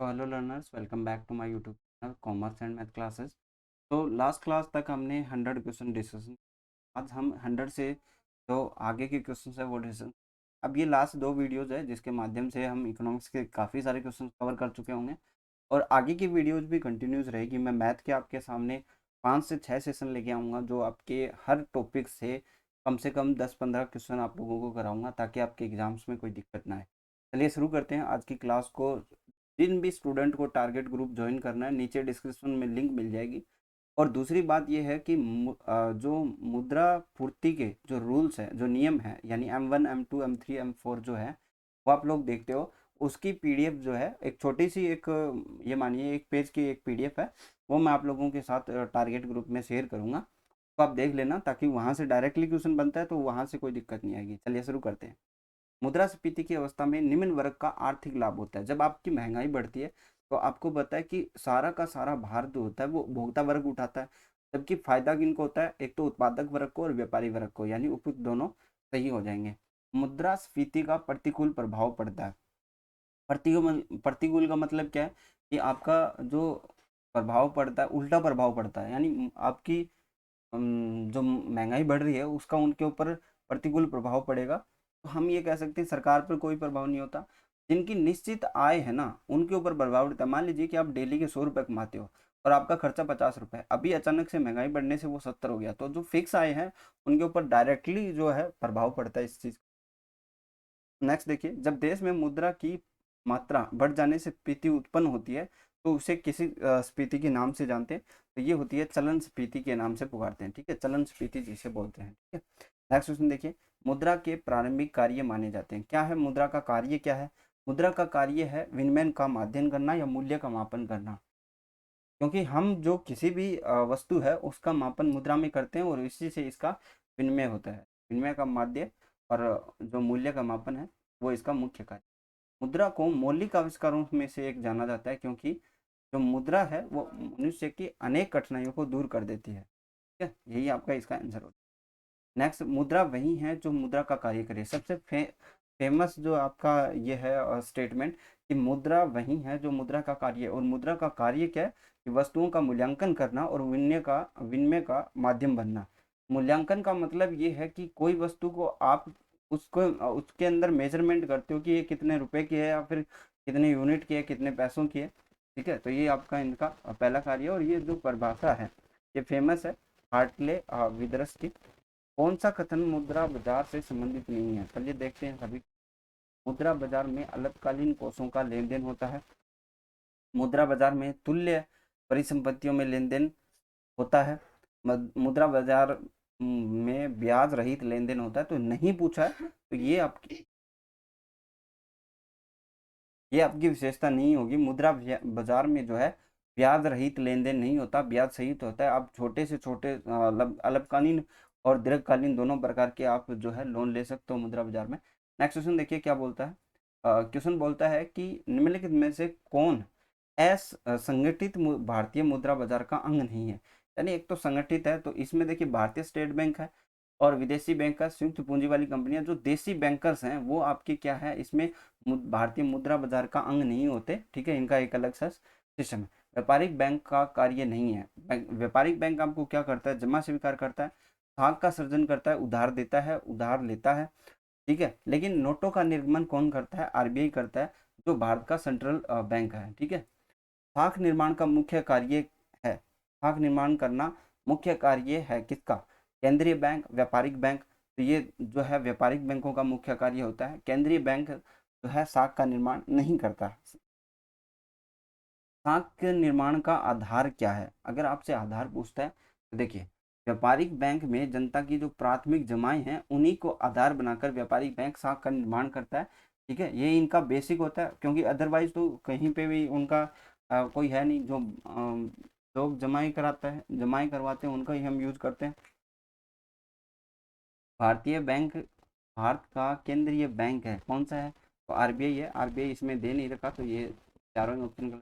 तो hello learners, welcome back to my YouTube channel commerce and math classes. तो last class तक हमने 100 question discussion. आज हम 100 से जो आगे के क्वेश्चन है वो डिस्कशन। अब ये लास्ट दो वीडियोज है जिसके माध्यम से हम इकोनॉमिक्स के काफ़ी सारे क्वेश्चन कवर कर चुके होंगे और आगे की वीडियोज भी कंटिन्यूस रहेगी। मैं मैथ के आपके सामने 5 से 6 सेशन लेके आऊँगा जो आपके हर टॉपिक से कम 10-15 क्वेश्चन आप लोगों को कराऊंगा ताकि आपके एग्जाम्स में कोई दिक्कत ना आए। चलिए शुरू करते हैं आज की क्लास को। जिन भी स्टूडेंट को टारगेट ग्रुप ज्वाइन करना है नीचे डिस्क्रिप्शन में लिंक मिल जाएगी। और दूसरी बात ये है कि जो मुद्रा पूर्ति के जो रूल्स हैं, जो नियम हैं, यानी M1 M2 M3 M4 जो है वो आप लोग देखते हो। उसकी पीडीएफ जो है एक छोटी सी एक ये मानिए 1 पेज की एक पीडीएफ है, वो मैं आप लोगों के साथ टारगेट ग्रुप में शेयर करूंगा। तो आप देख लेना ताकि वहाँ से डायरेक्टली क्वेश्चन बनता है तो वहाँ से कोई दिक्कत नहीं आएगी। चलिए शुरू करते हैं। मुद्रास्फीति की अवस्था में निम्न वर्ग का आर्थिक लाभ होता है। जब आपकी महंगाई बढ़ती है तो आपको पता है कि सारा का सारा भार जो होता है वो भोक्ता वर्ग उठाता है, जबकि फायदा किनको होता है? एक तो उत्पादक वर्ग को और व्यापारी वर्ग को, यानी उपयुक्त दोनों सही हो जाएंगे। मुद्रास्फीति का प्रतिकूल प्रभाव पड़ता है। प्रतिकूल का मतलब क्या है कि आपका जो प्रभाव पड़ता है उल्टा प्रभाव पड़ता है, यानी आपकी जो महंगाई बढ़ रही है उसका उनके ऊपर प्रतिकूल प्रभाव पड़ेगा। तो हम ये कह सकते हैं सरकार पर कोई प्रभाव नहीं होता। जिनकी निश्चित आय है ना उनके ऊपर प्रभाव पड़ता है। मान लीजिए कि आप डेली के 100 रुपये कमाते हो और आपका खर्चा 50 रुपये, अभी अचानक से महंगाई बढ़ने से वो 70 हो गया, तो जो फिक्स आय है उनके ऊपर डायरेक्टली जो है प्रभाव पड़ता है इस चीज़। नेक्स्ट देखिए, जब देश में मुद्रा की मात्रा बढ़ जाने से स्फीति उत्पन्न होती है तो उसे किसी स्फीति के नाम से जानते हैं। तो ये होती है चलन स्फीति के नाम से पुकारते हैं। ठीक है, चलन स्फीति जिसे बोलते हैं। ठीक है, नेक्स्ट क्वेश्चन देखिए, मुद्रा के प्रारंभिक कार्य माने जाते हैं। क्या है मुद्रा का कार्य? क्या है मुद्रा का कार्य? है विनिमय का माध्यम करना या मूल्य का मापन करना। क्योंकि हम जो किसी भी वस्तु है उसका मापन मुद्रा में करते हैं और इसी से इसका विनिमय होता है। विनिमय का माध्य और जो मूल्य का मापन है वो इसका मुख्य कार्य। मुद्रा को मौलिक आविष्कारों में से एक जाना जाता है क्योंकि जो मुद्रा है वो मनुष्य की अनेक कठिनाइयों को दूर कर देती है। ठीक है, यही आपका इसका आंसर होता है। नेक्स्ट, मुद्रा वही है जो मुद्रा का कार्य करे। सबसे फेमस जो आपका ये है स्टेटमेंट कि मुद्रा वही है जो मुद्रा का कार्य, और मुद्रा का कार्य क्या है कि वस्तुओं का मूल्यांकन करना और विनिमय का माध्यम बनना। मूल्यांकन का मतलब ये है कि कोई वस्तु को आप उसको उसके अंदर मेजरमेंट करते हो कि ये कितने रुपए की है या फिर कितने यूनिट की है, कितने पैसों की है। ठीक है, तो ये आपका इनका पहला कार्य है और ये जो परिभाषा है ये फेमस है हार्टले विदर्स की। कौन सा कथन मुद्रा बाजार से संबंधित नहीं है? चलिए देखते हैं सभी। मुद्रा बाजार में अल्पकालीन कोषों का लेन देन होता है। मुद्रा बाजार में तुल्य परिसंपत्तियों में लेन देन होता है। मुद्रा बाजार में ब्याज रहित लेन देन होता है। तो नहीं पूछा है तो ये आपकी विशेषता नहीं होगी। मुद्रा बाजार में जो है ब्याज रहित लेन देन नहीं होता, ब्याज सहित होता है। आप छोटे से छोटे अल्पकालीन और दीर्घकालीन दोनों प्रकार के आप जो है लोन ले सकते हो मुद्रा बाजार में। नेक्स्ट क्वेश्चन देखिए क्या बोलता है। क्वेश्चन बोलता है कि निम्नलिखित में से कौन संगठित भारतीय मुद्रा बाजार का अंग नहीं है। यानी एक तो संगठित है, तो इसमें देखिए भारतीय स्टेट बैंक है और विदेशी बैंक का संयुक्त पूंजी वाली कंपनियां जो देसी बैंकर्स हैं वो आपकी क्या है इसमें भारतीय मुद्रा बाजार का अंग नहीं होते। ठीक है, इनका एक अलग सा सिस्टम है। व्यापारिक बैंक का कार्य नहीं है। व्यापारिक बैंक आपको क्या करता है? जमा स्वीकार करता है, भाग का सृजन करता है, उधार देता है, उधार लेता है। ठीक है, लेकिन नोटों का निर्गमन कौन करता है? आरबीआई करता है, जो भारत का सेंट्रल बैंक है। ठीक है, खाक निर्माण का मुख्य कार्य है, खाक निर्माण करना मुख्य कार्य है किसका? केंद्रीय बैंक, व्यापारिक बैंक। तो ये जो है व्यापारिक बैंकों का मुख्य कार्य होता है। केंद्रीय बैंक जो है साख का निर्माण नहीं करता। साख के निर्माण का आधार क्या है? अगर आपसे आधार पूछता है तो देखिए, व्यापारिक बैंक में जनता की जो प्राथमिक जमाएं हैं उन्हीं को आधार बनाकर व्यापारिक बैंक साख का निर्माण करता है। ठीक है, ये इनका बेसिक होता है क्योंकि अदरवाइज तो कहीं पे भी उनका कोई है नहीं जो लोग जमाई कराता है, जमाई करवाते हैं उनका ही हम यूज करते हैं। भारतीय बैंक भारत का केंद्रीय बैंक है, कौन सा है? तो आरबीआई है। आरबीआई इसमें दे नहीं रखा तो ये चारों ही ऑप्शन।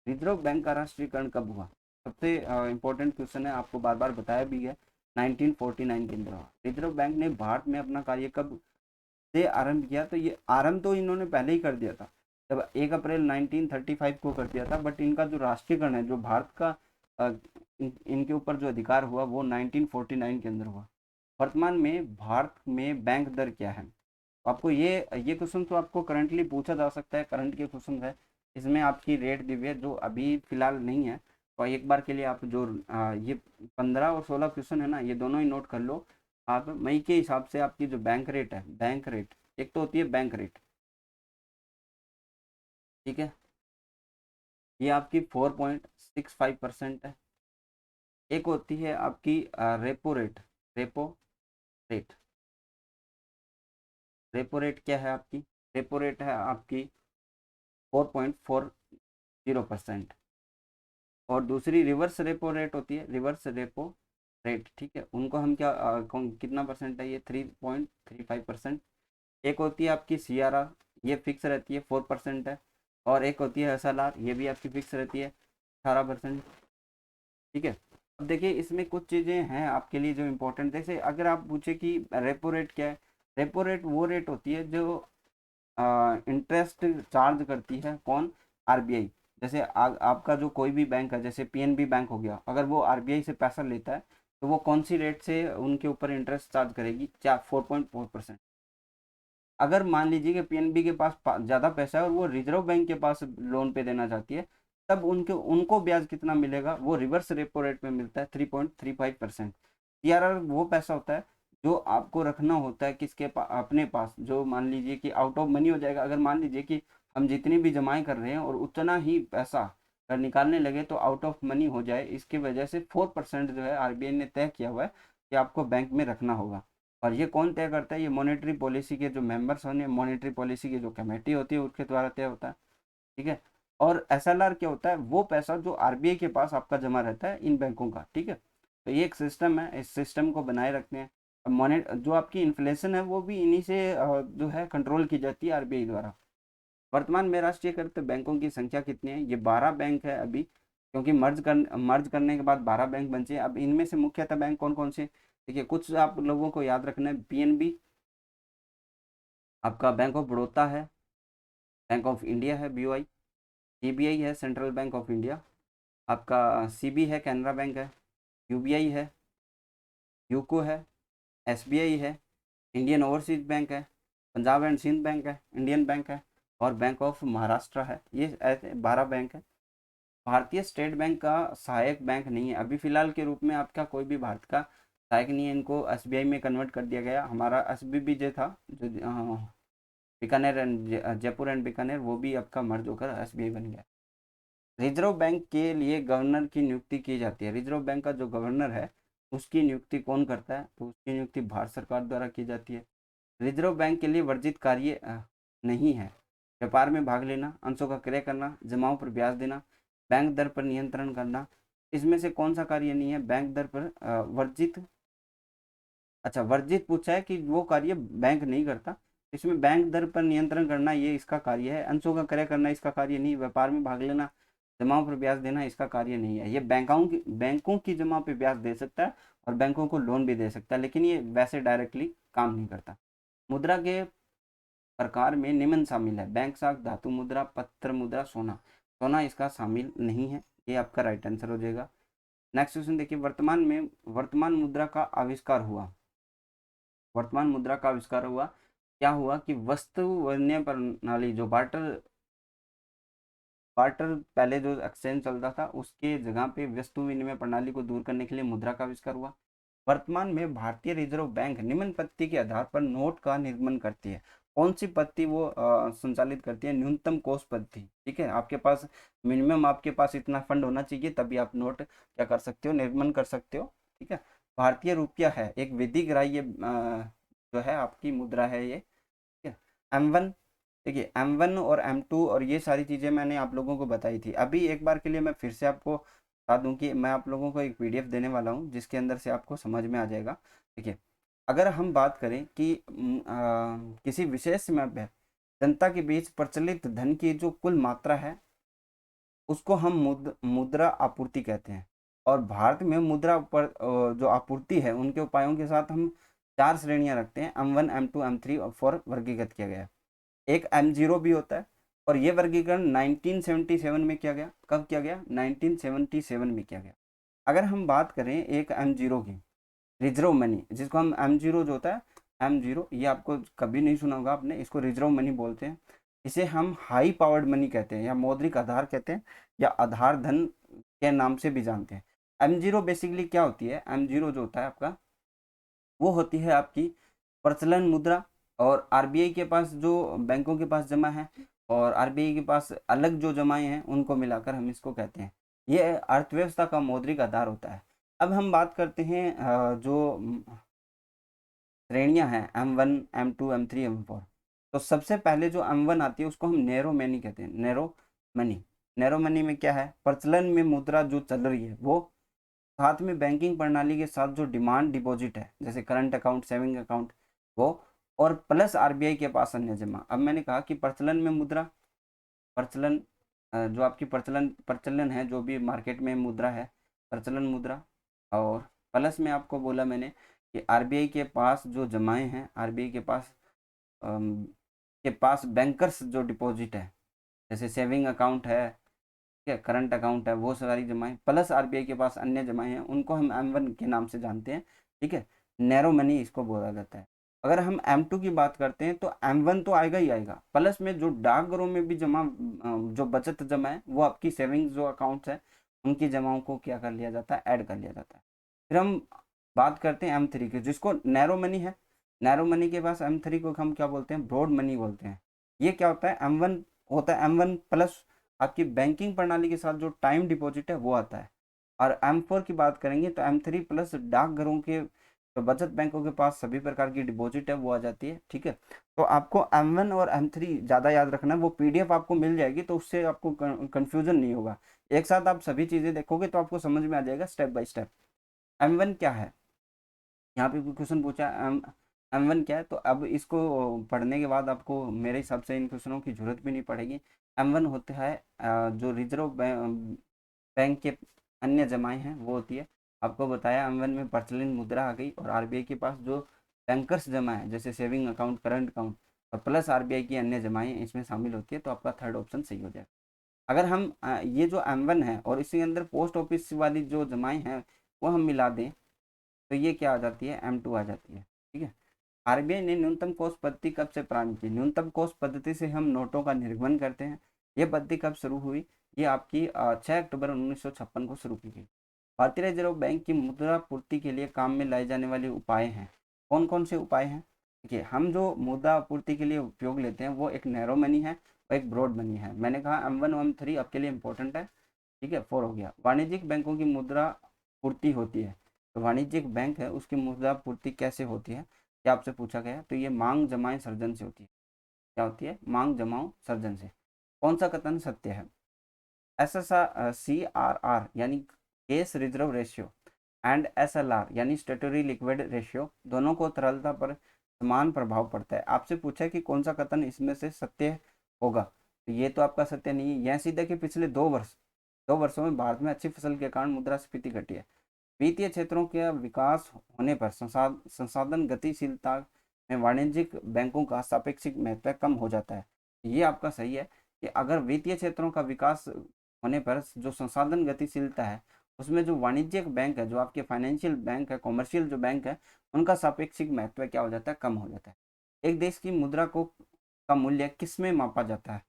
रिजर्व बैंक का राष्ट्रीयकरण कब हुआ? सबसे इंपॉर्टेंट क्वेश्चन है, आपको बार बार बताया भी है। 1949 के अंदर हुआ। रिजर्व बैंक ने भारत में अपना कार्य कब से आरंभ किया? तो ये आरंभ तो इन्होंने पहले ही कर दिया था। जब 1 अप्रैल 1935 को कर दिया था, बट इनका जो राष्ट्रीयकरण है, जो भारत का इनके ऊपर जो अधिकार हुआ वो 1949 के अंदर हुआ। वर्तमान में भारत में बैंक दर क्या है? आपको ये क्वेश्चन तो आपको करंटली पूछा जा सकता है, करंट के क्वेश्चन है, इसमें आपकी रेट दी हुई है जो अभी फिलहाल नहीं है। तो एक बार के लिए आप जो ये 15 और 16 क्वेश्चन है ना, ये दोनों ही नोट कर लो आप। मई के हिसाब से आपकी जो बैंक रेट है, बैंक रेट एक तो होती है बैंक रेट, ठीक है, ये आपकी 4.65% है। एक होती है आपकी repo rate, repo rate, repo rate क्या है आपकी? रेपो रेट है आपकी 4.40%। और दूसरी रिवर्स रेपो रेट होती है, रिवर्स रेपो रेट, ठीक है, उनको हम क्या कितना परसेंट है ये? 3.35%। एक होती है आपकी CRR, ये फिक्स रहती है 4% है। और एक होती है SLR, ये भी आपकी फिक्स रहती है 18%, ठीक है। अब देखिए इसमें कुछ चीज़ें हैं आपके लिए जो इम्पोर्टेंट, जैसे अगर आप पूछे कि रेपो रेट क्या है, रेपो रेट वो रेट होती है जो इंटरेस्ट चार्ज करती है, कौन? RBI। जैसे आपका जो कोई भी बैंक है, जैसे PNB बैंक हो गया, अगर वो RBI से पैसा लेता है तो वो कौन सी रेट से उनके ऊपर इंटरेस्ट चार्ज करेगी? क्या? 4.4%। अगर मान लीजिए कि PNB के पास ज़्यादा पैसा है और वो रिजर्व बैंक के पास लोन पे देना चाहती है, तब उनको ब्याज कितना मिलेगा? वो रिवर्स रेपो रेट में मिलता है 3.35%। CRR वो पैसा होता है जो आपको रखना होता है किसके अपने पास, जो मान लीजिए कि आउट ऑफ मनी हो जाएगा। अगर मान लीजिए कि हम जितनी भी जमाएं कर रहे हैं और उतना ही पैसा अगर निकालने लगे तो आउट ऑफ मनी हो जाए, इसकी वजह से 4% जो है RBI ने तय किया हुआ है कि आपको बैंक में रखना होगा। और ये कौन तय करता है? ये मॉनेटरी पॉलिसी के जो मेंबर्स होने, मॉनेटरी पॉलिसी की जो कमेटी होती है उसके द्वारा तय होता है, ठीक है। और SLR क्या होता है? वो पैसा जो RBI के पास आपका जमा रहता है इन बैंकों का, ठीक है। तो ये एक सिस्टम है, इस सिस्टम को बनाए रखते हैं। मॉनेट जो आपकी इन्फ्लेशन है वो भी इन्हीं से जो है कंट्रोल की जाती है RBI द्वारा। वर्तमान में राष्ट्रीयकृत बैंकों की संख्या कितनी है? ये 12 बैंक है अभी, क्योंकि मर्ज करने के बाद 12 बैंक बचे। अब इनमें से मुख्यतः बैंक कौन कौन से? देखिए कुछ आप लोगों को याद रखना है। PNB, आपका बैंक ऑफ बड़ौदा है, बैंक ऑफ इंडिया है BOI, CBI है सेंट्रल बैंक ऑफ इंडिया, आपका CB है कैनरा बैंक है, UBI है, यूको है, SBI है, इंडियन ओवरसीज बैंक है, पंजाब एंड सिंध बैंक है, इंडियन बैंक है, और बैंक ऑफ महाराष्ट्र है। ये ऐसे 12 बैंक है। भारतीय स्टेट बैंक का सहायक बैंक नहीं है अभी फिलहाल के रूप में, आपका कोई भी भारत का सहायक नहीं है। इनको SBI में कन्वर्ट कर दिया गया। हमारा SBB जो था, जो बीकानेर एंड जयपुर एंड बीकानेर, वो भी आपका मर्ज होकर SBI बन गया। रिजर्व बैंक के लिए गवर्नर की नियुक्ति की जाती है। रिजर्व बैंक का जो गवर्नर है उसकी नियुक्ति कौन करता है? तो उसकी नियुक्ति भारत सरकार द्वारा की जाती है। रिजर्व बैंक के लिए वर्जित कार्य नहीं है व्यापार में भाग लेना, अंशों का क्रय करना, जमाओं पर ब्याज देना, बैंक दर पर नियंत्रण करना। इसमें से कौन सा कार्य नहीं है बैंक दर पर वर्जित? अच्छा, वर्जित पूछा है कि वो कार्य बैंक नहीं करता। इसमें बैंक दर पर नियंत्रण करना ये इसका कार्य है, अंशों का क्रय करना इसका कार्य नहीं, व्यापार में भाग लेना, जमाओं पर ब्याज देना इसका कार्य नहीं है। ये बैंकों की जमा पे ब्याज दे सकता है और बैंकों को लोन भी दे सकता है, लेकिन ये वैसे डायरेक्टली काम नहीं करता। मुद्रा के प्रकार में निम्न शामिल है: बैंक साख, धातु मुद्रा, पत्र मुद्रा, सोना। सोना इसका शामिल नहीं है, ये आपका राइट आंसर हो जाएगा। नेक्स्ट क्वेश्चन देखिए, वर्तमान मुद्रा का आविष्कार हुआ। वर्तमान मुद्रा का आविष्कार हुआ, क्या हुआ कि वस्तु विनिमय प्रणाली, जो बार्टर बार्टर पहले जो एक्सचेंज चलता था उसके जगह पे वस्तु विनिमय प्रणाली को दूर करने के लिए मुद्रा का आविष्कार हुआ। वर्तमान में भारतीय रिजर्व बैंक निम्न पद्धति के आधार पर नोट का निर्माण करती है। कौन सी पद्धति वो संचालित करती है? न्यूनतम कोष पद्धति, ठीक है। आपके पास मिनिमम, आपके पास इतना फंड होना चाहिए तभी आप नोट क्या कर सकते हो? निर्माण कर सकते हो, ठीक है। भारतीय रुपया है एक विधि ग्राह्य जो है आपकी मुद्रा है ये, ठीक है। M1, देखिए M1 और M2 और ये सारी चीज़ें मैंने आप लोगों को बताई थी। अभी एक बार के लिए मैं फिर से आपको बता दूं कि मैं आप लोगों को एक PDF देने वाला हूं जिसके अंदर से आपको समझ में आ जाएगा। देखिए, अगर हम बात करें कि किसी विशेष समय पर जनता के बीच प्रचलित धन की जो कुल मात्रा है उसको हम मुद्रा आपूर्ति कहते हैं। और भारत में मुद्रा पर जो आपूर्ति है उनके उपायों के साथ हम 4 श्रेणियां रखते हैं, M1, M2, M3 और 4 वर्गीकृत किया गया है। एक M0 भी होता है, और ये वर्गीकरण 1977 में किया गया। कब किया गया? 1977 में किया गया। अगर हम बात करें एक M0 की, रिजर्व मनी, जिसको हम M0 जो होता है, M0 ये आपको कभी नहीं सुना होगा आपने, इसको रिजर्व मनी बोलते हैं। इसे हम हाई पावर्ड मनी कहते हैं, या मौद्रिक आधार कहते हैं, या आधार धन के नाम से भी जानते हैं। M0 बेसिकली क्या होती है? M0 जो होता है आपका, वो होती है आपकी प्रचलन मुद्रा। और आरबीआई के पास जो बैंकों के पास जमा है और आरबीआई के पास अलग जो जमाएं हैं, उनको मिलाकर हम इसको कहते हैं। ये अर्थव्यवस्था का मौद्रिक आधार होता है। अब हम बात करते हैं जो श्रेणियां हैं M1, M2, M3, M4। तो सबसे पहले जो M1 आती है उसको हम नैरो मनी कहते हैं। नैरो मनी, नैरो मनी में क्या है? प्रचलन में मुद्रा जो चल रही है वो, साथ में बैंकिंग प्रणाली के साथ जो डिमांड डिपॉजिट है, जैसे करंट अकाउंट, सेविंग अकाउंट, वो, और प्लस आरबीआई के पास अन्य जमा। अब मैंने कहा कि प्रचलन में मुद्रा, प्रचलन जो आपकी प्रचलन प्रचलन है, जो भी मार्केट में मुद्रा है, प्रचलन मुद्रा। और प्लस में आपको बोला मैंने कि आरबीआई के पास जो जमाएं हैं, आरबीआई के पास बैंकर्स जो डिपॉजिट है, जैसे सेविंग अकाउंट है, ठीक है, करंट अकाउंट है, वो सारी जमाएं, प्लस आरबीआई के पास अन्य जमाएं हैं, उनको हम M1 के नाम से जानते हैं। ठीक है, नैरो मनी इसको बोला जाता है। अगर हम M2 की बात करते हैं तो M1 तो आएगा ही आएगा, प्लस में जो डाकघरों में भी जमा, जो बचत जमा है, वो आपकी सेविंग्स जो अकाउंट्स है, उनकी जमाओं को क्या कर लिया जाता है? ऐड कर लिया जाता है। फिर हम बात करते हैं M3 की, जिसको नैरो मनी है। नैरो मनी के पास M3 को हम क्या बोलते हैं? ब्रॉड मनी बोलते हैं। ये क्या होता है? M1 होता है, M1 प्लस आपकी बैंकिंग प्रणाली के साथ जो टाइम डिपॉजिट है वो आता है। और M4 की बात करेंगे तो M3 प्लस डाकघरों के, तो बचत बैंकों के पास सभी प्रकार की डिपॉजिट है वो आ जाती है। ठीक है, तो आपको M1 और M3 ज़्यादा याद रखना है। वो पीडीएफ आपको मिल जाएगी, तो उससे आपको कंफ्यूजन नहीं होगा। एक साथ आप सभी चीज़ें देखोगे तो आपको समझ में आ जाएगा स्टेप बाय स्टेप। M1 क्या है? यहाँ पे कोई क्वेश्चन पूछा M1 क्या है, तो अब इसको पढ़ने के बाद आपको मेरे हिसाब से इन क्वेश्चनों की जरूरत भी नहीं पड़ेगी। M1 होता है जो रिजर्व बैंक के अन्य जमाएं हैं, वो होती है। आपको बताया M1 में प्रचलित मुद्रा आ गई, और आरबीआई के पास जो बैंकर्स जमा है, जैसे सेविंग अकाउंट, करंट अकाउंट, और प्लस आरबीआई की अन्य जमाएं इसमें शामिल होती है। तो आपका थर्ड ऑप्शन सही हो जाएगा। अगर हम ये जो M1 है और इसके अंदर पोस्ट ऑफिस वाली जो जमाएं हैं वो हम मिला दें, तो ये क्या आ जाती है? M2 आ जाती है। ठीक है, आरबीआई ने न्यूनतम कोष पद्धति कब से प्रारंभ की? न्यूनतम कोष पद्धति से हम नोटों का निर्गमन करते हैं। ये पद्धति कब शुरू हुई? ये आपकी 6 अक्टूबर 1956 को शुरू की गई। भारतीय रिजर्व बैंक की मुद्रा पूर्ति के लिए काम में लाए जाने वाले उपाय हैं। कौन कौन से उपाय हैं? देखिए, हम जो मुद्रा पूर्ति के लिए उपयोग लेते हैं वो एक नैरो मनी है और एक ब्रॉड मनी है। मैंने कहा M1 और M3 आपके लिए इंपॉर्टेंट है। ठीक है, 4 हो गया। वाणिज्यिक बैंकों की मुद्रा पूर्ति होती है। तो वाणिज्यिक बैंक है, उसकी मुद्रा पूर्ति कैसे होती है, क्या आपसे पूछा गया? तो ये मांग जमाएं सर्जन से होती है। क्या होती है? मांग जमाओ सर्जन से। कौन सा कथन सत्य है? CRR यानी case reserve ratio and SLR यानी स्टेटरी लिक्विड रेशियो, दोनों को तरलता पर समान प्रभाव पड़ता है। आपसे पूछा है कि कौन सा कथन इसमें से सत्य होगा, तो ये तो आपका सत्य नहीं है। यह सीधा कि पिछले 2 वर्षों में भारत में अच्छी फसल के कारण मुद्रास्फीति घटी है। वित्तीय क्षेत्रों के विकास होने पर संसाधन गतिशीलता में वाणिज्यिक बैंकों का सापेक्षिक महत्व कम हो जाता है। ये आपका सही है कि अगर वित्तीय क्षेत्रों का विकास होने पर जो संसाधन गतिशीलता है, उसमें जो वाणिज्यिक बैंक है, जो आपके फाइनेंशियल बैंक है, कॉमर्शियल जो बैंक है, उनका सापेक्षिक महत्व क्या हो जाता है? कम हो जाता है। एक देश की मुद्रा को का मूल्य किस में मापा जाता है?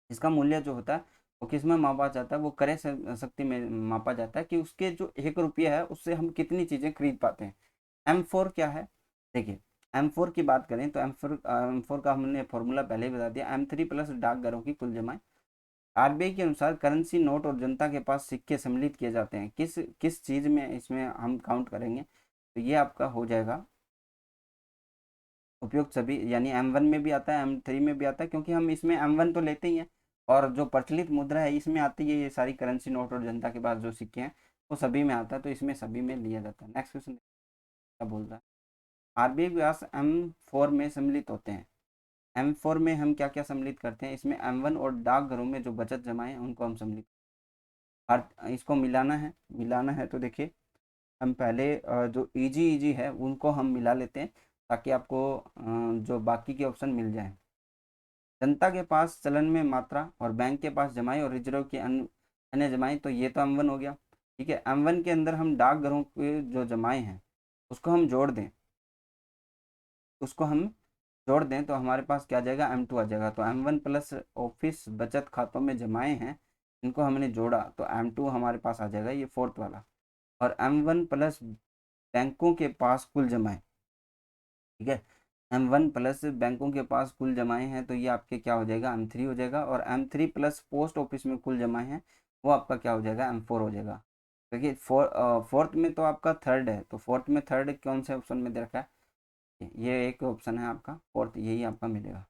इसका मूल्य जो होता है वो किस में मापा जाता है? वो क्रय शक्ति में मापा जाता है कि उसके जो 1 रुपया है उससे हम कितनी चीज़ें खरीद पाते हैं। M4 क्या है? देखिए, M4 की बात करें तो M4 का हमने फॉर्मूला पहले ही बता दिया। M3 प्लस डाकघरों की कुल जमाएं। आरबीआई के अनुसार करेंसी नोट और जनता के पास सिक्के सम्मिलित किए जाते हैं। किस किस चीज़ में इसमें हम काउंट करेंगे? तो ये आपका हो जाएगा उपयुक्त सभी, यानी M1 में भी आता है, M3 में भी आता है, क्योंकि हम इसमें M1 तो लेते ही हैं। और जो प्रचलित मुद्रा है इसमें आती है ये सारी करेंसी नोट और जनता के पास जो सिक्के हैं, वो सभी में आता है, तो इसमें सभी में लिया जाता है। नेक्स्ट क्वेश्चन क्या बोल रहा है? आरबीआई व्यास M4 में सम्मिलित होते हैं। M4 में हम क्या क्या सम्मिलित करते हैं? इसमें M1 और डाकघरों में जो बचत जमा है उनको हम सम्मिलित, इसको मिलाना है तो देखिए, हम पहले जो इजी इजी है उनको हम मिला लेते हैं, ताकि आपको जो बाकी के ऑप्शन मिल जाएं। जनता के पास चलन में मात्रा और बैंक के पास जमाई और रिजर्व की अन्य जमाई, तो ये तो M1 हो गया। ठीक है, M1 के अंदर हम डाकघरों के जो जमाए हैं उसको हम जोड़ दें, उसको हम जोड़ दें तो हमारे पास क्या आ जाएगा, M2 आ जाएगा। तो M1 प्लस ऑफिस बचत खातों में जमाए हैं, इनको हमने जोड़ा तो M2 हमारे पास आ जाएगा, ये फोर्थ वाला। और M1 प्लस बैंकों के पास कुल जमाए, ठीक है, M1 प्लस बैंकों के पास कुल जमाए हैं तो ये आपके क्या हो जाएगा, M3 हो जाएगा। और M3 प्लस पोस्ट ऑफिस में कुल जमाए हैं वो आपका क्या हो जाएगा, M4 हो जाएगा। देखिए फोर्थ में तो आपका थर्ड है, तो फोर्थ में थर्ड कौन से ऑप्शन में दे रखा है, ये एक ऑप्शन है आपका फोर्थ, यही आपका मिलेगा।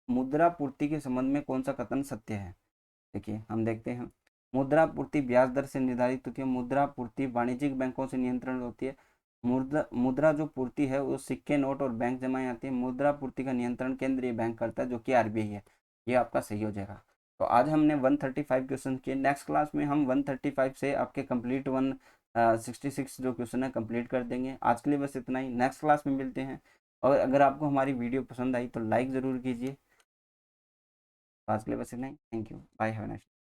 मुद्रा पूर्ति के संबंध में कौन सा कथन सत्य है। देखिए हम देखते हैं, मुद्रा पूर्ति ब्याज दर से निर्धारित होती है। मुद्रा पूर्ति वाणिज्यिक बैंकों से नियंत्रण होती है। मुद्रा जो पूर्ति है वो सिक्के, नोट और बैंक जमाएं आती है। मुद्रा पूर्ति का नियंत्रण केंद्रीय बैंक करता है जो कि RBI है। ये आपका सही हो जाएगा। तो आज हमने 135 क्वेश्चन किए। नेक्स्ट क्लास में हम 135 से आपके कंप्लीट 166 जो क्वेश्चन है कंप्लीट कर देंगे। आज के लिए बस इतना ही, नेक्स्ट क्लास में मिलते हैं। और अगर आपको हमारी वीडियो पसंद आई तो लाइक ज़रूर कीजिए। आज के लिए बस इतना ही, thank you, bye, have a nice day.